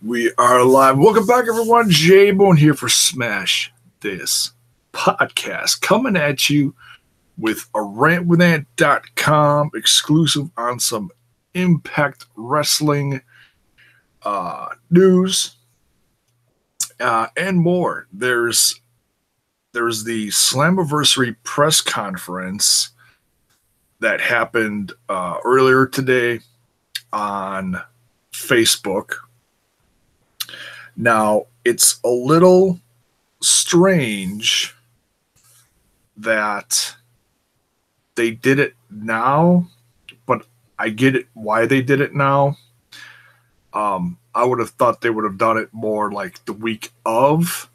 We are live. Welcome back, everyone. J-Bone here for Smash This Podcast, coming at you with a rantwithant.com exclusive on some Impact Wrestling news and more. There's the Slammiversary press conference that happened earlier today on Facebook. Now, it's a little strange that they did it now, but I get it why they did it now. I would have thought they would have done it more like the week of.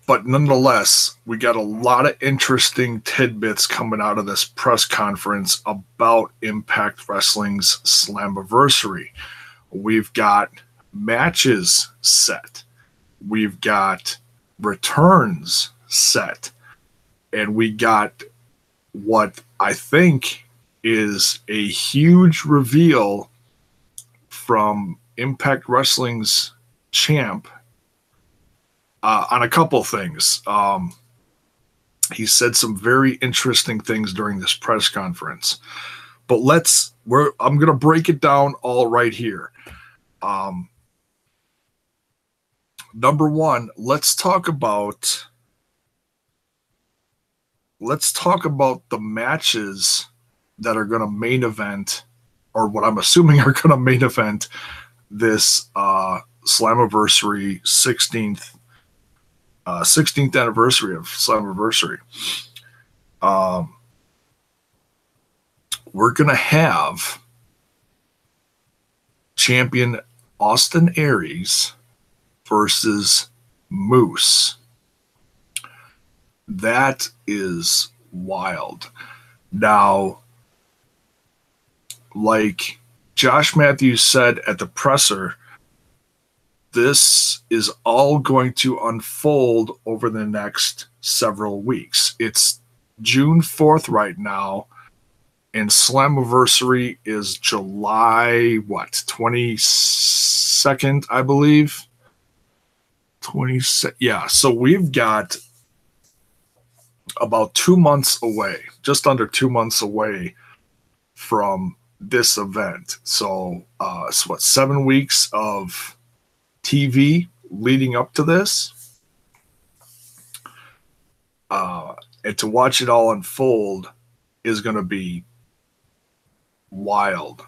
But nonetheless, we got a lot of interesting tidbits coming out of this press conference about Impact Wrestling's Slammiversary. We've got matches set. We've got returns set. And we got what I think is a huge reveal from Impact Wrestling's champ on a couple things. He said some very interesting things during this press conference, but I'm going to break it down all right here. Number one, let's talk about the matches that are going to main event, or what I'm assuming are going to main event this Slammiversary 16th anniversary of Slammiversary. We're going to have champion Austin Aries versus Moose. That is wild. Now, like Josh Matthews said at the presser, this is all going to unfold over the next several weeks. It's June 4th right now, and Slammiversary is July, 22nd, I believe? Yeah, so we've got about 2 months away, just under 2 months away from this event. So, 7 weeks of TV leading up to this, and to watch it all unfold is going to be wild.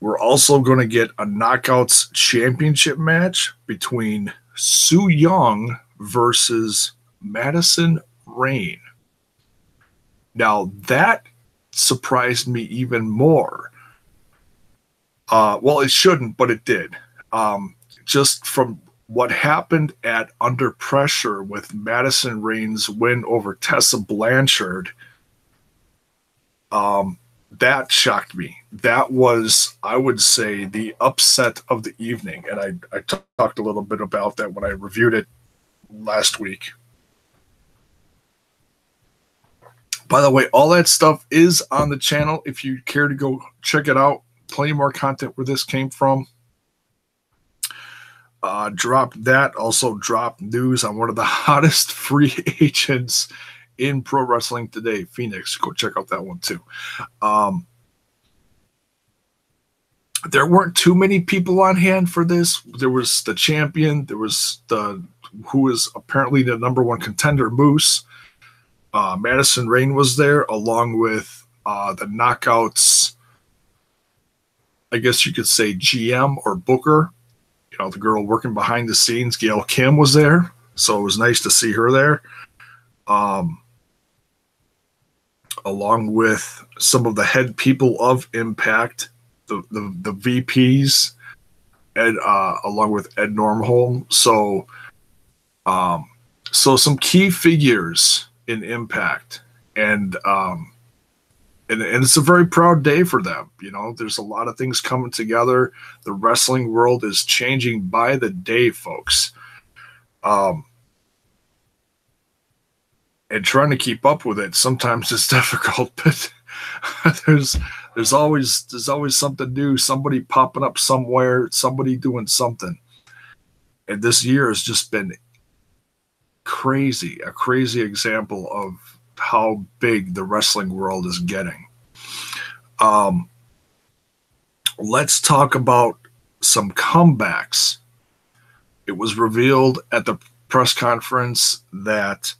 We're also going to get a Knockouts Championship match between Su Yung versus Madison Rayne. Now, that surprised me even more. Well, it shouldn't, but it did. Just from what happened at Under Pressure with Madison Rayne's win over Tessa Blanchard, that shocked me. That was, I would say, the upset of the evening. And I talked a little bit about that when I reviewed it last week. By the way, all that stuff is on the channel. If you care to go check it out, plenty more content where this came from. Dropped that. Also dropped news on one of the hottest free agents in pro wrestling today, Phoenix. Go check out that one too. There weren't too many people on hand for this. There was the champion. There was who is apparently the number one contender, Moose. Madison Rayne was there, along with the Knockouts, I guess you could say GM or Booker. You know, the girl working behind the scenes, Gail Kim, was there. So it was nice to see her there. Along with some of the head people of Impact, the VPs, and along with Ed Normholm. So some key figures in Impact, and it's a very proud day for them. You know, there's a lot of things coming together. The wrestling world is changing by the day, folks. And trying to keep up with it sometimes is difficult, but there's There's always something new, somebody popping up somewhere, somebody doing something. And this year has just been crazy, a crazy example of how big the wrestling world is getting. Um, let's talk about some comebacks. It was revealed at the press conference that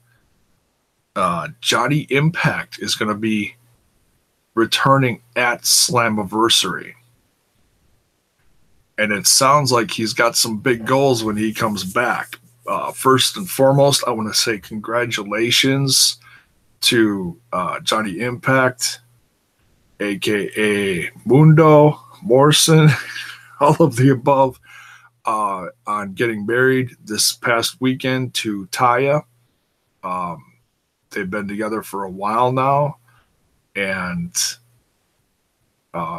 Johnny Impact is going to be returning at Slammiversary. And it sounds like he's got some big goals when he comes back. First and foremost, I want to say congratulations to Johnny Impact, aka Mundo, Morrison, all of the above, on getting married this past weekend to Taya. They've been together for a while now, and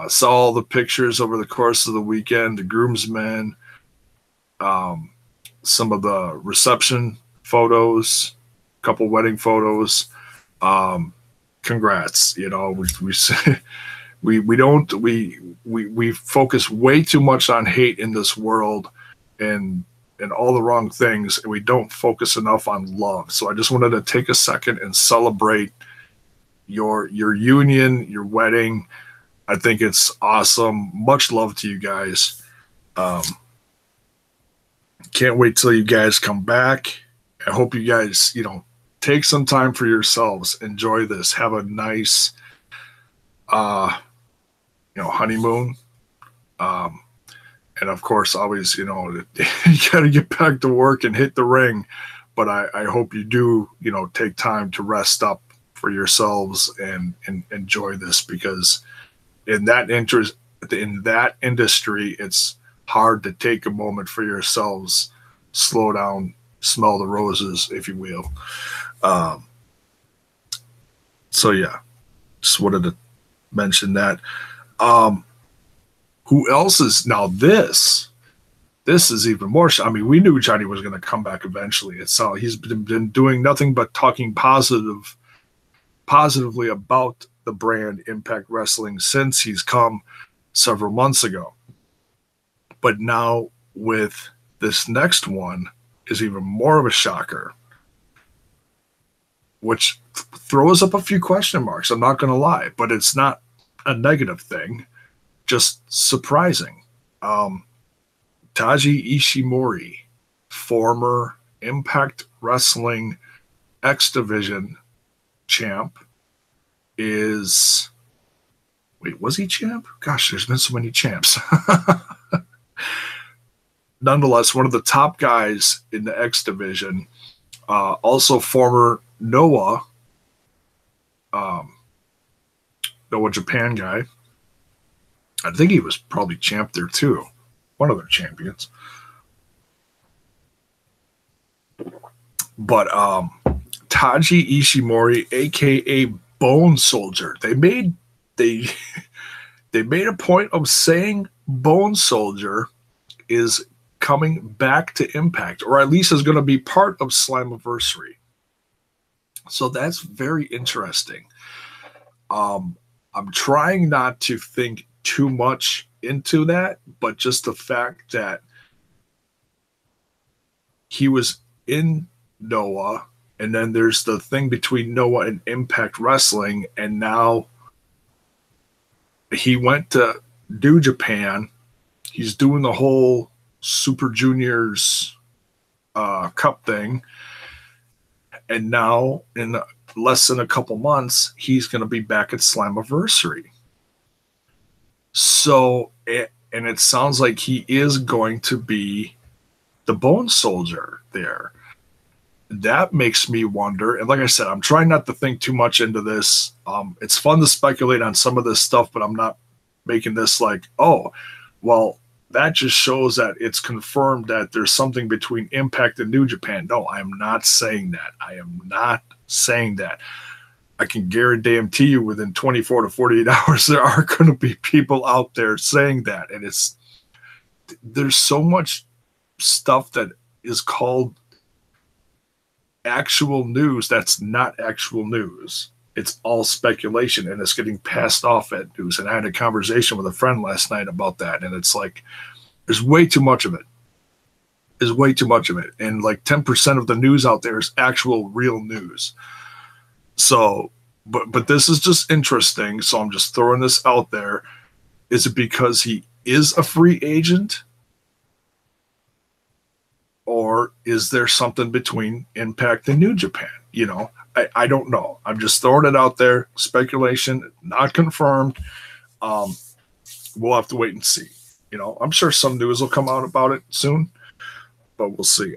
saw all the pictures over the course of the weekend, the groomsmen, some of the reception photos, a couple wedding photos. Congrats. You know, we focus way too much on hate in this world and all the wrong things, and we don't focus enough on love. So I just wanted to take a second and celebrate your union, your wedding. I think it's awesome. Much love to you guys. Can't wait till you guys come back. I hope you guys, take some time for yourselves. Enjoy this. Have a nice, honeymoon. And of course, always, you got to get back to work and hit the ring. But I hope you do, take time to rest up for yourselves and enjoy this, because in that industry, it's hard to take a moment for yourselves, slow down, smell the roses, if you will. So yeah, just wanted to mention that. Who else is now this? This is even more. I mean, we knew Johnny was going to come back eventually. He's been doing nothing but talking positively about the brand Impact Wrestling since he's come several months ago. But now with this next one is even more of a shocker, which throws up a few question marks. I'm not going to lie, but it's not a negative thing, just surprising. Taji Ishimori, former Impact Wrestling X Division champ, was he champ? Gosh, there's been so many champs. Nonetheless, one of the top guys in the X Division, also former Noah Japan guy. I think he was probably champ there too. One of their champions. But Taji Ishimori, aka Bone Soldier. They made a point of saying Bone Soldier is coming back to Impact, or at least is going to be part of Slammiversary. So that's very interesting. I'm trying not to think too much into that, but just the fact that he was in Noah, and then there's the thing between Noah and Impact Wrestling, and now he went to New Japan. He's doing the whole Super Juniors Cup thing, and now in less than a couple months, he's going to be back at Slammiversary. So, and it sounds like he is going to be the Bone Soldier there. That makes me wonder. And like I said, I'm trying not to think too much into this. It's fun to speculate on some of this stuff, but I'm not making this like, oh, well, that just shows that it's confirmed that there's something between Impact and New Japan. No, I am not saying that. I am not saying that. I can guarantee you within 24 to 48 hours, there are going to be people out there saying that. And there's so much stuff that is called actual news that's not actual news. it's all speculation, and it's getting passed off at news. And I had a conversation with a friend last night about that, and it's like there's way too much of it. There's way too much of it, and like 10% of the news out there is actual real news. So, but this is just interesting. So I'm just throwing this out there. Is it because he is a free agent? Or is there something between Impact and New Japan? You know, I don't know. I'm just throwing it out there. Speculation, not confirmed. We'll have to wait and see. You know, I'm sure some news will come out about it soon, but we'll see.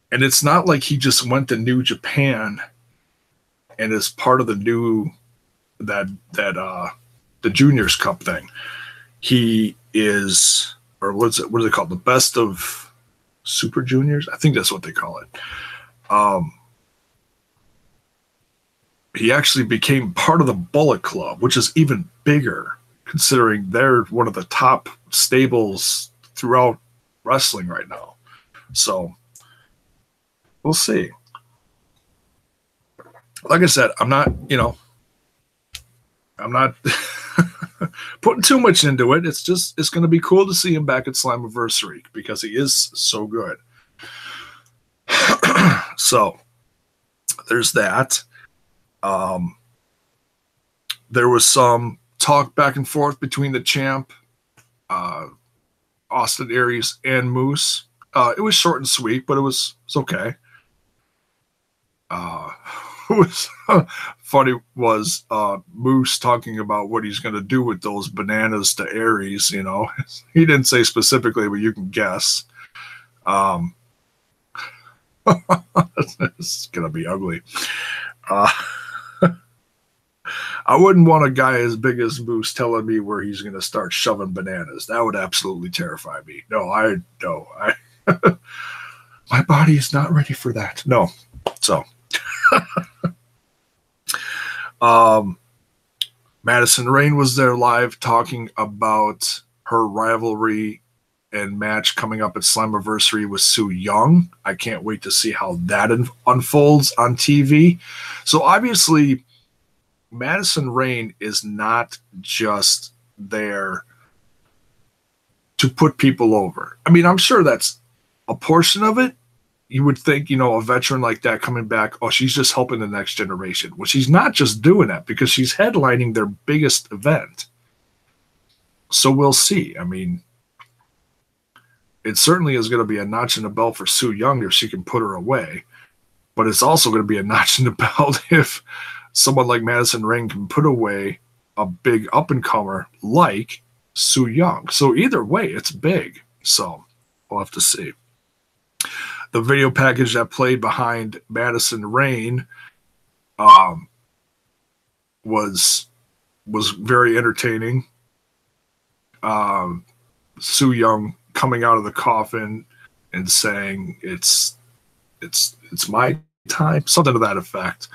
And it's not like he just went to New Japan and is part of the new the Juniors Cup thing. He is, or what is it called? The Best of Super Juniors? I think that's what they call it. He actually became part of the Bullet Club, which is even bigger, considering they're one of the top stables throughout wrestling right now. So we'll see. Like I said, I'm not putting too much into it. It's going to be cool to see him back at Slammiversary because he is so good. So there's that. There was some talk back and forth between the champ, Austin Aries, and Moose. It was short and sweet, but it was okay. What was funny was Moose talking about what he's going to do with those bananas to Aries. You know, he didn't say specifically, but you can guess. It's going to be ugly. I wouldn't want a guy as big as Moose telling me where he's going to start shoving bananas. That would absolutely terrify me. No, my body is not ready for that. No. So, Madison Rayne was there live talking about her rivalry and match coming up at Slammiversary with Su Yung. I can't wait to see how that unfolds on TV. So obviously, Madison Rayne is not just there to put people over. I mean, I'm sure that's a portion of it. You would think, a veteran like that coming back, oh, she's just helping the next generation. Well, she's not just doing that because she's headlining their biggest event. So we'll see. I mean, it certainly is going to be a notch in the belt for Su Yung if she can put her away. But it's also going to be a notch in the belt if someone like Madison Rayne can put away a big up-and-comer like Su Yung. So either way, it's big. So we'll have to see. The video package that played behind Madison Rayne was very entertaining. Su Yung coming out of the coffin and saying it's my time, something to that effect.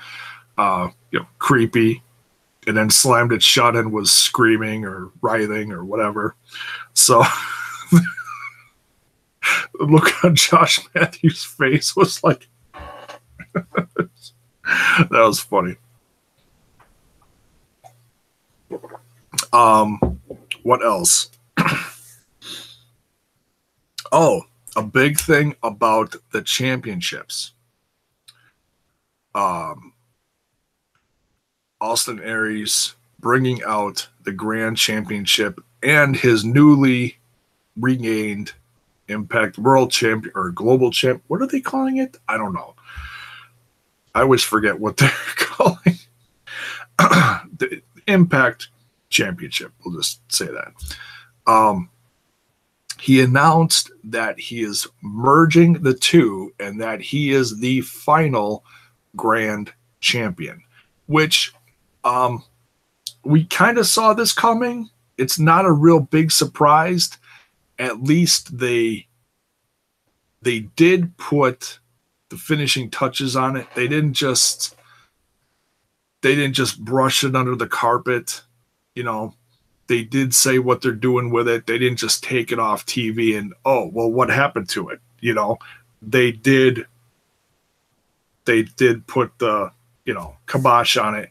Creepy, and then slammed it shut and was screaming or writhing or whatever. So the look on Josh Matthews' face was like, that was funny. What else? Oh, a big thing about the championships. Austin Aries bringing out the Grand Championship and his newly regained Impact World Champion or Global Champ. What are they calling it? I don't know. I always forget what they're calling the Impact Championship. We'll just say that. He announced that he is merging the two and that he is the final Grand Champion, which we kind of saw this coming. It's not a real big surprise. At least they did put the finishing touches on it. They didn't just brush it under the carpet. They did say what they're doing with it. They didn't just take it off TV and, oh, well, what happened to it? They did put the kibosh on it.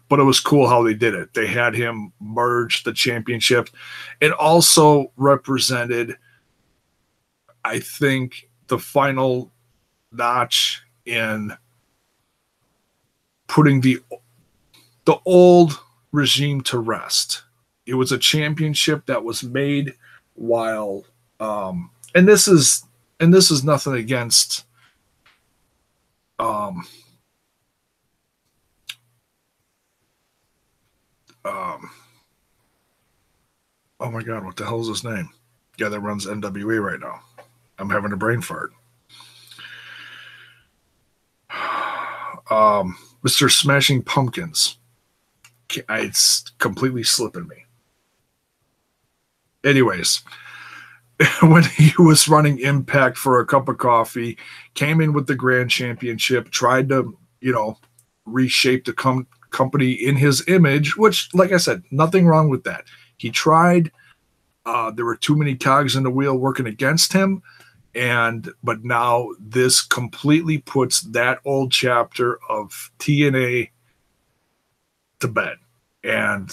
But it was cool how they did it. They had him merge the championship. It also represented, I think, the final notch in putting the old regime to rest. It was a championship that was made while, and this is nothing against, oh my God, what the hell is his name? Guy that runs NWA right now. I'm having a brain fart. Mr. Smashing Pumpkins. It's completely slipping me. Anyways, when he was running Impact for a cup of coffee, came in with the Grand Championship, tried to, reshape the company in his image, which, like I said, nothing wrong with that. He tried. There were too many cogs in the wheel working against him. But now this completely puts that old chapter of TNA to bed. And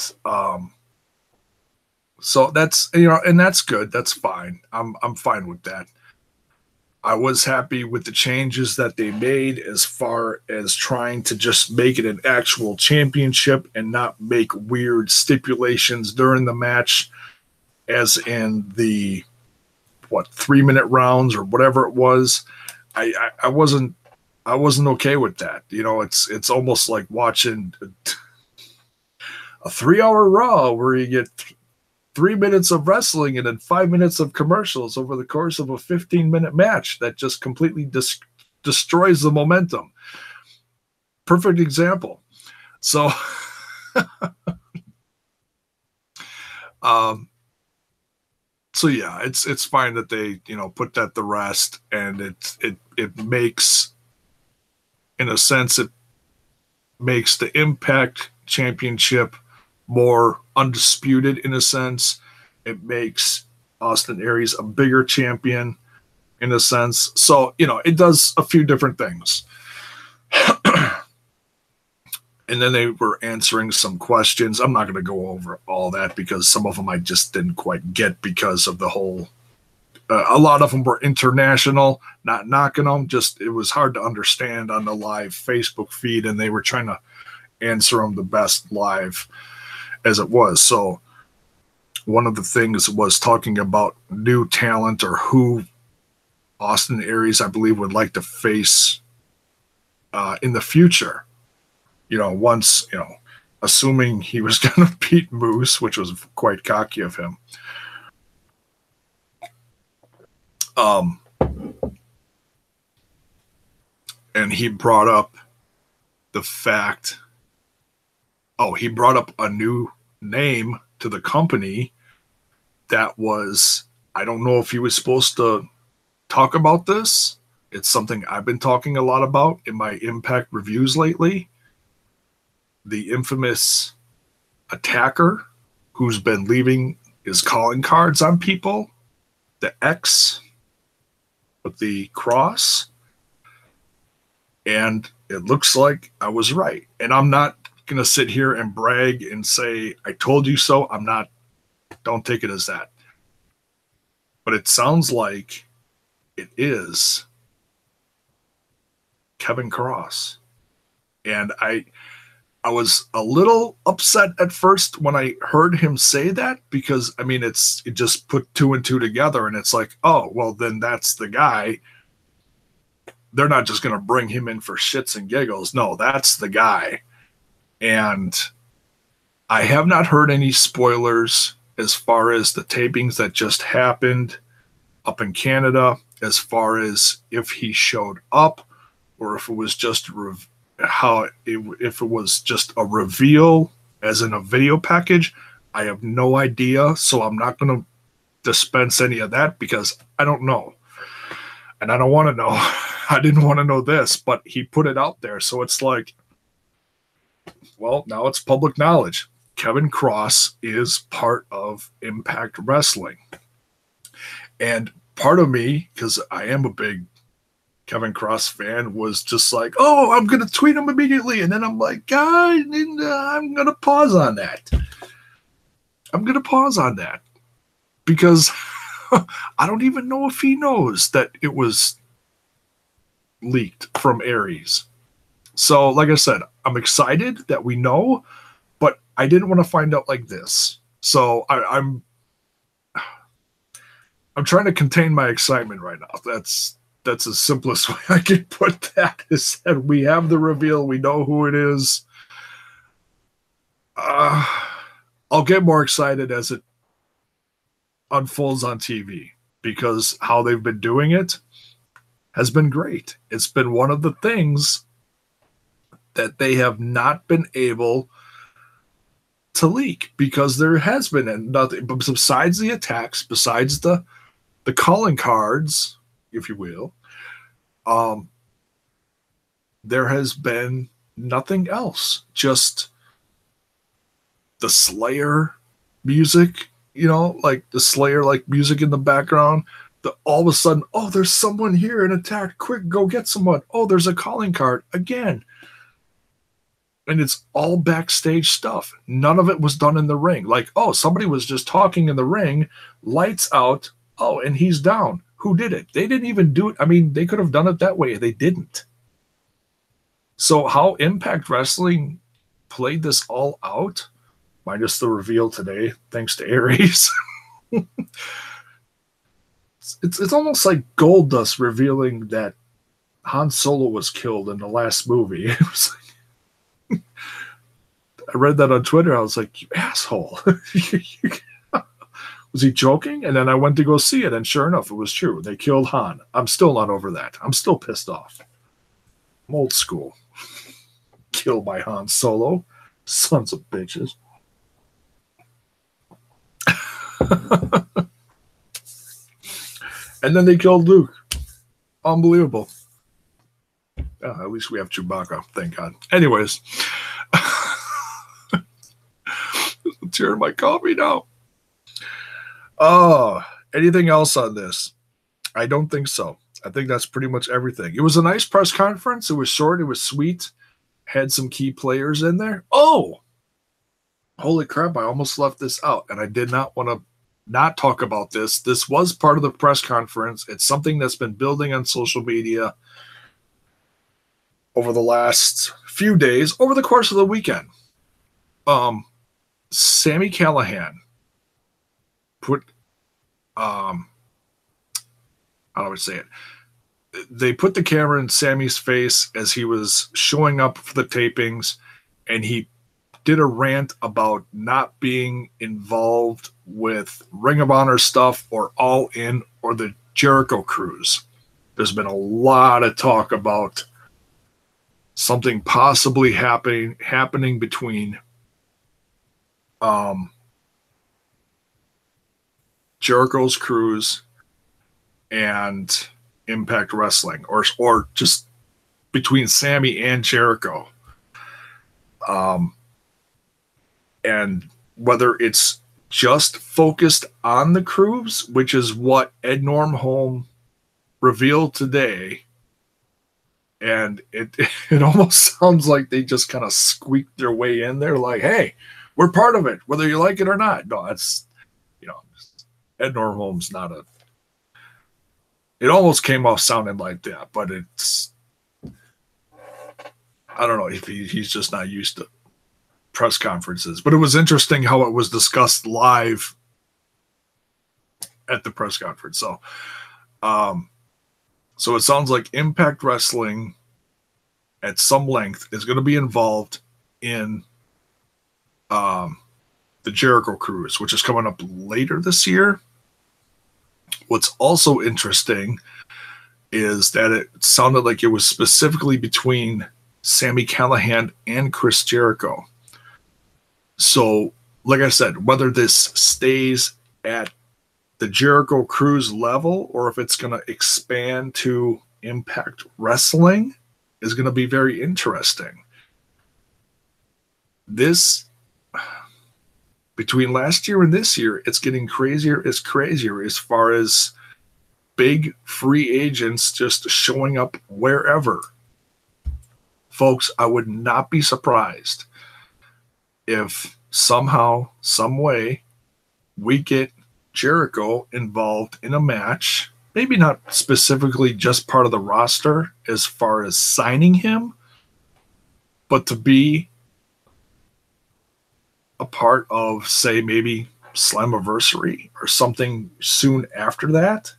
so that's, and that's good. That's fine. I'm fine with that. I was happy with the changes that they made as far as trying to just make it an actual championship and not make weird stipulations during the match, as in the 3-minute rounds or whatever it was. I wasn't okay with that. It's almost like watching a 3-hour Raw where you get 3 minutes of wrestling and then 5 minutes of commercials over the course of a 15-minute match that just completely destroys the momentum. Perfect example. So, so yeah, it's fine that they put that to rest, and it makes, in a sense, it makes the Impact Championship more undisputed in a sense. It makes Austin Aries a bigger champion in a sense. So, it does a few different things. And then they were answering some questions. I'm not going to go over all that because some of them I just didn't quite get because of the whole, a lot of them were international, not knocking them. Just, it was hard to understand on the live Facebook feed, and they were trying to answer them the best live as it was. So one of the things was talking about new talent, or who Austin Aries, I believe, would like to face in the future. Once, assuming he was going to beat Moose, which was quite cocky of him. And he brought up the fact, he brought up a new name to the company that was, I don't know if he was supposed to talk about this. It's something I've been talking a lot about in my Impact reviews lately. The infamous attacker who's been leaving his calling cards on people, the X with the cross. And it looks like I was right. And I'm not going to sit here and brag and say, I told you so. I'm not. Don't take it as that. But it sounds like it is Kevin Kross. And I was a little upset at first when I heard him say that, because it just put 2 and 2 together, and it's like, oh, well, then that's the guy. They're not just going to bring him in for shits and giggles. No, that's the guy. And I have not heard any spoilers as far as the tapings that just happened up in Canada, as far as if he showed up or if it was just if it was just a reveal as in a video package. I have no idea, so I'm not going to dispense any of that because I don't know. And I don't want to know. I didn't want to know this, but he put it out there. So it's like, well, now it's public knowledge. Kevin Kross is part of Impact Wrestling. And part of me, because I am a big Kevin Kross fan was just like, oh, I'm going to tweet him immediately. And then I'm like, God, I'm going to pause on that. Because I don't even know if he knows that it was leaked from Aries. So, like I said, I'm excited that we know, but I didn't want to find out like this. So I'm trying to contain my excitement right now. That's the simplest way I can put that, is that we have the reveal. We know who it is. I'll get more excited as it unfolds on TV, because how they've been doing it has been great. It's been one of the things that they have not been able to leak, because there has been nothing besides the attacks, besides the calling cards, if you will. There has been nothing else. Just the Slayer music, like the Slayer like music in the background. All of a sudden, oh, there's someone here and attacked. Quick, go get someone. Oh, there's a calling card again. And it's all backstage stuff. None of it was done in the ring. Like, oh, somebody was just talking in the ring, lights out. Oh, and he's down. Who did it? They didn't even do it. I mean, they could have done it that way. They didn't. So how Impact Wrestling played this all out, minus the reveal today, thanks to Aries. It's almost like Goldust revealing that Han Solo was killed in the last movie. It was like, I read that on Twitter. I was like, you asshole. Was he joking? And then I went to go see it, and sure enough, it was true. They killed Han. I'm still not over that. I'm still pissed off. I'm old school. Killed by Han Solo. Sons of bitches. And then they killed Luke. Unbelievable. At least we have Chewbacca. Thank God. Anyways. Tearing my coffee now. Anything else on this? I don't think so. I think that's pretty much everything. It was a nice press conference. It was short. It was sweet. Had some key players in there. Oh, holy crap. I almost left this out, and I did not want to not talk about this. This was part of the press conference. It's something that's been building on social media over the last few days, over the course of the weekend. Sami Callihan put, how do I say it? They put the camera in Sami's face as he was showing up for the tapings, and he did a rant about not being involved with Ring of Honor stuff or All In or the Jericho Cruise. There's been a lot of talk about something possibly happening between Jericho's Cruise and Impact Wrestling, or just between Sami and Jericho. And whether it's just focused on the Cruise, which is what Ed Normholm revealed today, and it almost sounds like they just kind of squeaked their way in there, like, hey, we're part of it, whether you like it or not. No, that's, Ed Normholm's not a... It almost came off sounding like that, but it's... I don't know if he's just not used to press conferences. But it was interesting how it was discussed live at the press conference. So it sounds like Impact Wrestling at some length is going to be involved in the Jericho Cruise, which is coming up later this year. What's also interesting is that it sounded like it was specifically between Sami Callihan and Chris Jericho. So, like I said, whether this stays at the Jericho Cruise level or if it's going to expand to Impact Wrestling is going to be very interesting. This, between last year and this year, it's getting crazier as far as big free agents just showing up wherever. Folks, I would not be surprised if somehow, some way, we get Jericho involved in a match, maybe not specifically just part of the roster as far as signing him, but to be a part of, say, maybe Slammiversary or something soon after that.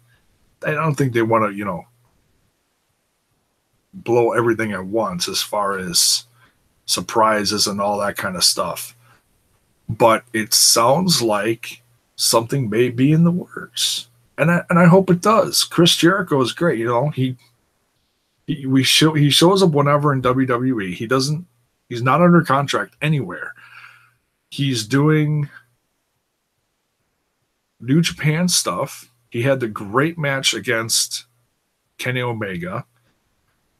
I don't think they want to, blow everything at once as far as surprises and all that kind of stuff. But it sounds like something may be in the works. And I hope it does. Chris Jericho is great. He shows up whenever in WWE. He's not under contract anywhere. He's doing New Japan stuff. He had the great match against Kenny Omega.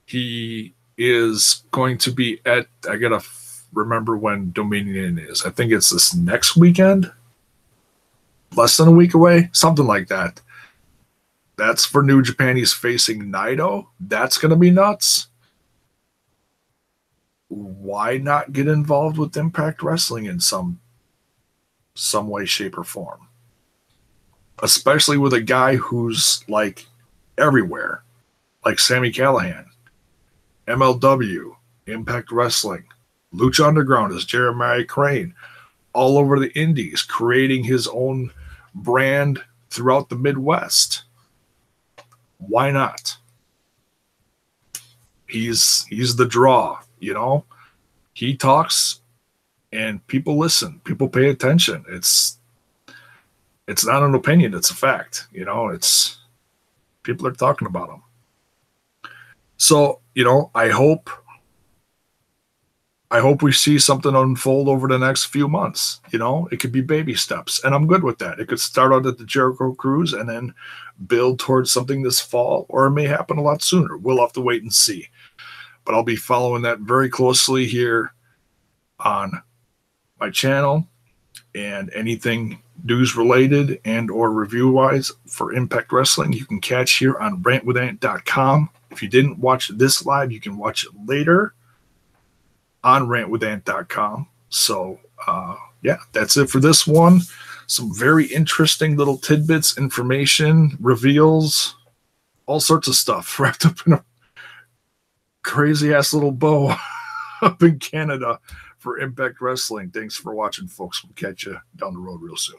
He is going to be I gotta remember when Dominion is. I think it's this next weekend. Less than a week away. Something like that. That's for New Japan. He's facing Naito. That's going to be nuts. Why not get involved with Impact Wrestling in some way, shape, or form? Especially with a guy who's like everywhere, like Sami Callihan, MLW, Impact Wrestling, Lucha Underground is Jeremiah Crane, all over the indies, creating his own brand throughout the Midwest. Why not? He's the draw, He talks and people listen. People pay attention. It's not an opinion, it's a fact. It's people are talking about him. So, I hope we see something unfold over the next few months. It could be baby steps, and I'm good with that. It could start out at the Jericho Cruise and then build towards something this fall, or it may happen a lot sooner. We'll have to wait and see. But I'll be following that very closely here on my channel, and anything news related and or review wise for Impact Wrestling, you can catch here on rantwithant.com. If you didn't watch this live, you can watch it later on rantwithant.com. So, that's it for this one. Some very interesting little tidbits, information, reveals, all sorts of stuff wrapped up in a crazy-ass little bow up in Canada for Impact Wrestling. Thanks for watching, folks. We'll catch you down the road real soon.